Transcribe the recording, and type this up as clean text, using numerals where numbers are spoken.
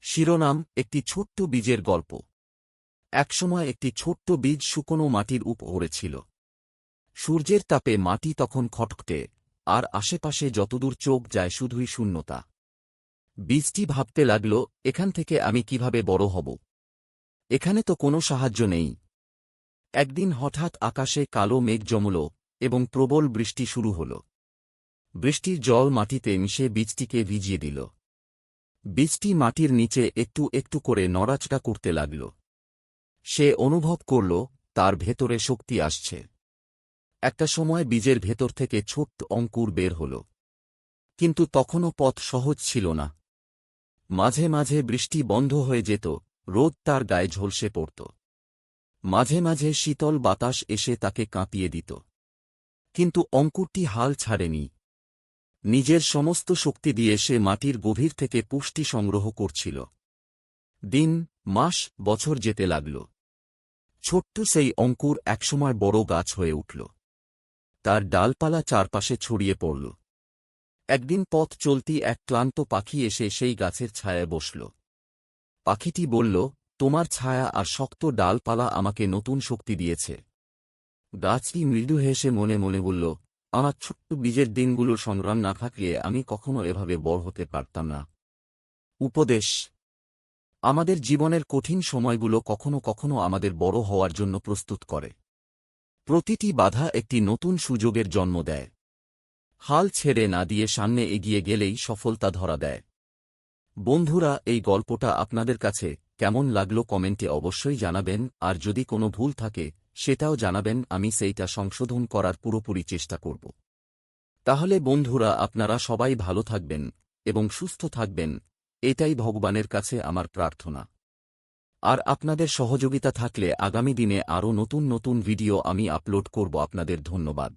শিরোনাম: একটি ছোট্ট বীজের গল্প। একসময় একটি ছোট্ট বীজ শুকনো মাটির উপরে ছিল। সূর্যের তাপে মাটি তখন খটখটে, আর আশেপাশে যতদূর চোখ যায় শুধুই শূন্যতা। বীজটি ভাবতে লাগল, এখান থেকে আমি কিভাবে বড় হব? এখানে তো কোনো সাহায্য নেই। একদিন হঠাৎ আকাশে কালো মেঘ জমল এবং প্রবল বৃষ্টি শুরু হল। বৃষ্টির জল মাটিতে মিশে বীজটিকে ভিজিয়ে দিল। বীজটি মাটির নিচে একটু একটু করে নড়াচড়া করতে লাগল। সে অনুভব করল তার ভেতরে শক্তি আসছে। একটা সময় বীজের ভেতর থেকে ছোট্ট অঙ্কুর বের হল। কিন্তু তখনও পথ সহজ ছিল না। মাঝে মাঝে বৃষ্টি বন্ধ হয়ে যেত, রোদ তার গায়ে ঝলসে পড়ত। মাঝে মাঝে শীতল বাতাস এসে তাকে কাঁপিয়ে দিত। কিন্তু অঙ্কুরটি হাল ছাড়েনি। নিজের সমস্ত শক্তি দিয়ে সে মাটির গভীর থেকে পুষ্টি সংগ্রহ করছিল। দিন, মাস, বছর যেতে লাগল। ছোট্ট সেই অঙ্কুর একসময় বড় গাছ হয়ে উঠল। তার ডালপালা চারপাশে ছড়িয়ে পড়ল। একদিন পথ চলতি এক ক্লান্ত পাখি এসে সেই গাছের ছায়ায় বসল। পাখিটি বলল, তোমার ছায়া আর শক্ত ডালপালা আমাকে নতুন শক্তি দিয়েছে। গাছটি মৃদু হেসে মনে মনে বলল, আমার ছোট্ট বীজের দিনগুলোর সংগ্রাম না থাকলে আমি কখনো এভাবে বড় হতে পারতাম না। উপদেশ: আমাদের জীবনের কঠিন সময়গুলো কখনো কখনো আমাদের বড় হওয়ার জন্য প্রস্তুত করে। প্রতিটি বাধা একটি নতুন সুযোগের জন্ম দেয়। হাল ছেড়ে না দিয়ে সামনে এগিয়ে গেলেই সফলতা ধরা দেয়। বন্ধুরা, এই গল্পটা আপনাদের কাছে কেমন লাগলো কমেন্টে অবশ্যই জানাবেন, আর যদি কোনো ভুল থাকে সেটাও জানাবেন, আমি সেইটা সংশোধন করার পুরোপুরি চেষ্টা করব। তাহলে বন্ধুরা, আপনারা সবাই ভালো থাকবেন এবং সুস্থ থাকবেন, এটাই ভগবানের কাছে আমার প্রার্থনা। আর আপনাদের সহযোগিতা থাকলে আগামী দিনে আরও নতুন নতুন ভিডিও আমি আপলোড করব। আপনাদের ধন্যবাদ।